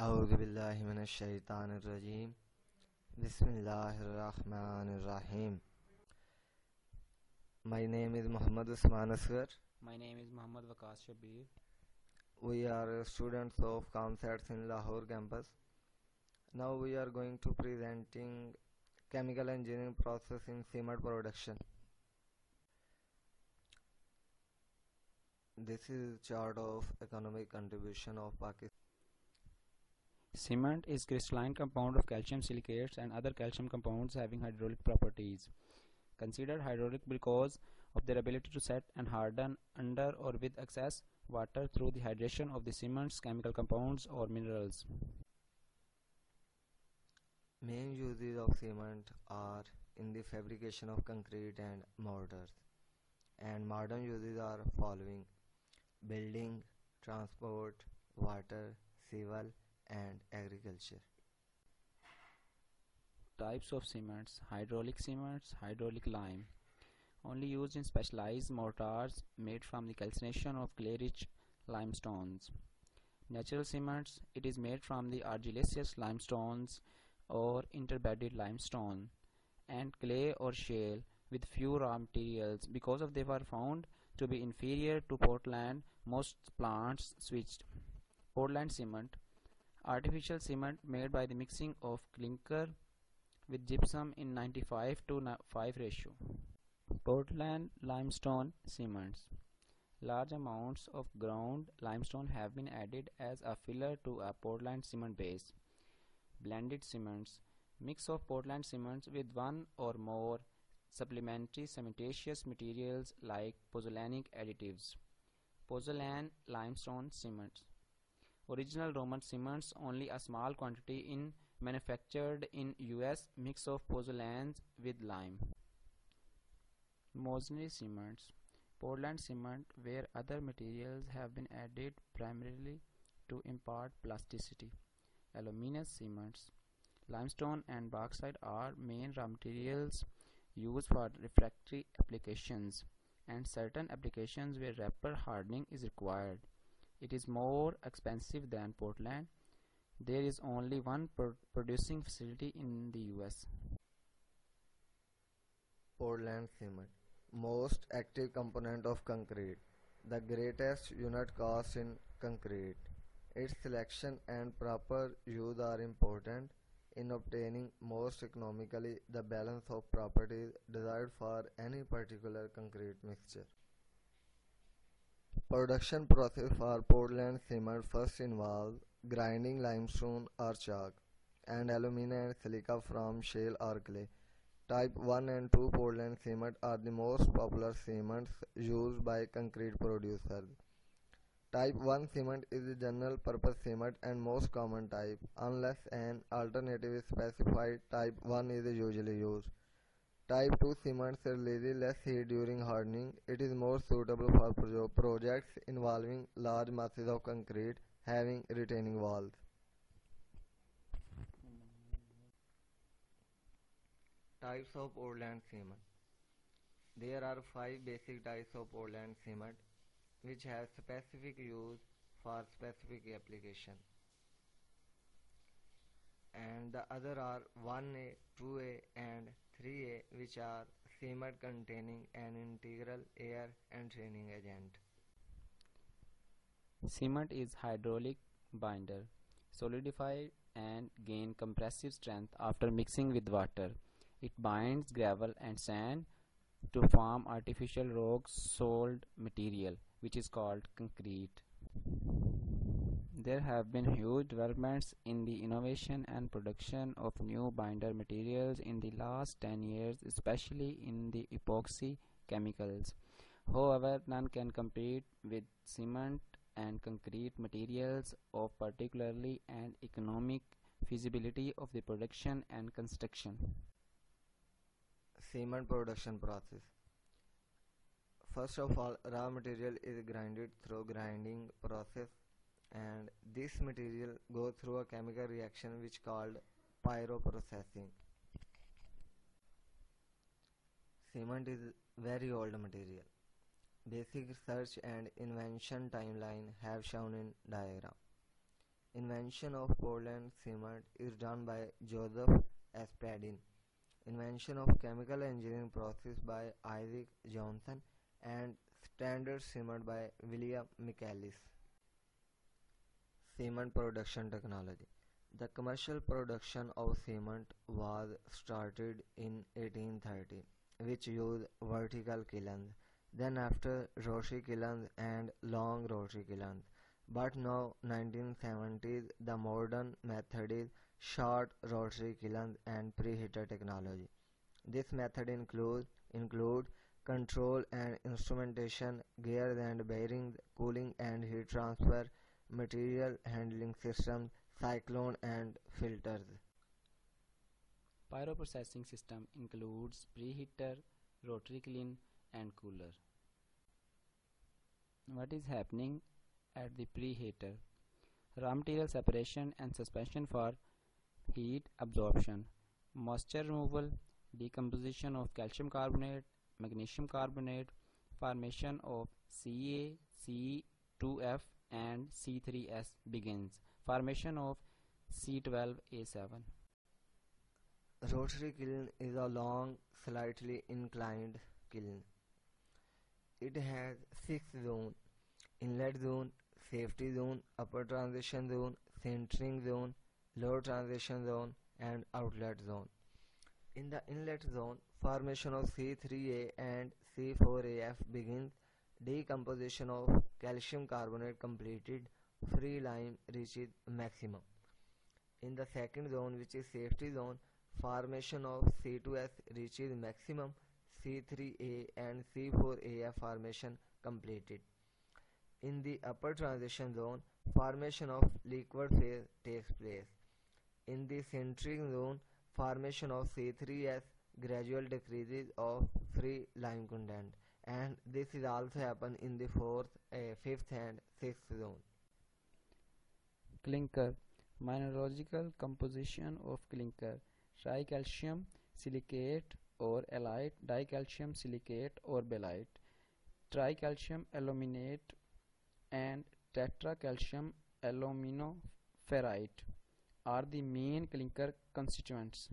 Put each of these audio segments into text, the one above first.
A'udhu billahi minash shaitanir rajim. Bismillahir rahmanir rahim. My name is Muhammad Usman Asghar. My name is Muhammad Waqas Shabir. We are students of ComSats in Lahore campus. Now we are going to presenting chemical engineering process in cement production. This is chart of economic contribution of Pakistan. Cement is crystalline compound of calcium silicates and other calcium compounds having hydraulic properties. Considered hydraulic because of their ability to set and harden under or with excess water through the hydration of the cement's chemical compounds or minerals. Main uses of cement are in the fabrication of concrete and mortars, and modern uses are following: building, transport, water, civil, and agriculture. Types of cements: hydraulic cements, hydraulic lime, only used in specialized mortars made from the calcination of clay-rich limestones. Natural cements, it is made from the argillaceous limestones or interbedded limestone and clay or shale with few raw materials. Because of they were found to be inferior to Portland, most plants switched. Portland cement, artificial cement made by the mixing of clinker with gypsum in 95:5 ratio. Portland limestone cements. Large amounts of ground limestone have been added as a filler to a Portland cement base. Blended cements, mix of Portland cements with one or more supplementary cementitious materials like pozzolanic additives. Pozzolan limestone cements. Original Roman cements, only a small quantity in manufactured in US, mix of pozzolans with lime. Mosinary cements, Portland cement where other materials have been added primarily to impart plasticity. Aluminous cements, limestone and bauxite are main raw materials used for refractory applications and certain applications where wrapper hardening is required. It is more expensive than Portland. There is only one producing facility in the US. Portland cement, most active component of concrete, the greatest unit cost in concrete. Its selection and proper use are important in obtaining most economically the balance of properties desired for any particular concrete mixture. Production process for Portland cement first involves grinding limestone or chalk and alumina and silica from shale or clay. Type 1 and 2 Portland cement are the most popular cements used by concrete producers. Type 1 cement is the general purpose cement and most common type. Unless an alternative is specified, type 1 is usually used. Type 2 cements release less heat during hardening. It is more suitable for projects involving large masses of concrete having retaining walls. Types of Portland cement. There are 5 basic types of Portland cement which have specific use for specific application, and the other are 1A, 2A and 3A, which are cement containing an integral air entraining agent. Cement is hydraulic binder, solidify and gain compressive strength after mixing with water. It binds gravel and sand to form artificial rock solid material, which is called concrete. There have been huge developments in the innovation and production of new binder materials in the last 10 years, especially in the epoxy chemicals. However, none can compete with cement and concrete materials of particularly and economic feasibility of the production and construction. Cement production process. First of all, raw material is grinded through grinding process, and this material goes through a chemical reaction which called pyroprocessing. Cement is very old material. Basic research and invention timeline have shown in diagram. Invention of Portland cement is done by Joseph Spadin. Invention of chemical engineering process by Isaac Johnson and standard cement by William Michaelis. Cement production technology. The commercial production of cement was started in 1830, which used vertical kilns. Then after rotary kilns and long rotary kilns. But now 1970s the modern method is short rotary kilns and preheater technology. This method include control and instrumentation, gears and bearings, cooling and heat transfer, material handling systems, cyclone and filters. Pyroprocessing system includes preheater, rotary kiln and cooler. What is happening at the preheater? Raw material separation and suspension for heat absorption, moisture removal, decomposition of calcium carbonate, magnesium carbonate, formation of Ca, C2F and C3S begins. Formation of C12A7. Rotary kiln is a long, slightly inclined kiln. It has 6 zones: inlet zone, safety zone, upper transition zone, sintering zone, lower transition zone, and outlet zone. In the inlet zone, formation of C3A and C4AF begins, decomposition of calcium carbonate completed, free lime reaches maximum. In the second zone, which is safety zone, formation of C2S reaches maximum, C3A and C4AF formation completed. In the upper transition zone, formation of liquid phase takes place. In the sintering zone, formation of C3S, gradual decreases of free lime content, and this is also happen in the fifth and sixth zone. Clinker. Mineralogical composition of clinker: tricalcium silicate or alite, dicalcium silicate or belite, tricalcium aluminate and tetracalcium aluminoferrite are the main clinker constituents.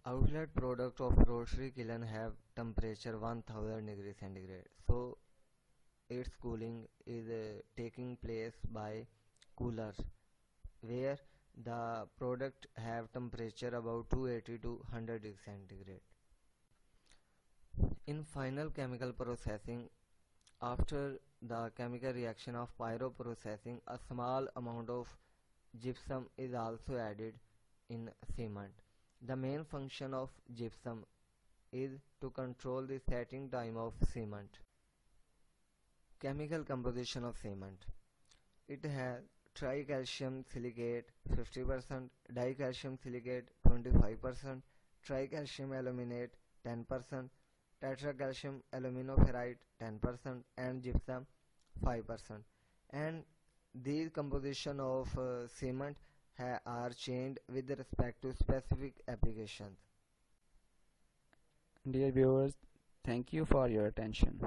Outlet product of rotary kiln have temperature 1000 degrees centigrade, so its cooling is taking place by cooler, where the product have temperature about 280 to 100 degrees centigrade. In final chemical processing, after the chemical reaction of pyroprocessing, a small amount of gypsum is also added in cement. The main function of gypsum is to control the setting time of cement. Chemical composition of cement. It has tricalcium silicate 50%, dicalcium silicate 25%, tricalcium aluminate 10%, tetracalcium aluminoferrite 10%, and gypsum 5%. And these composition of cement are changed with respect to specific applications. Dear viewers, thank you for your attention.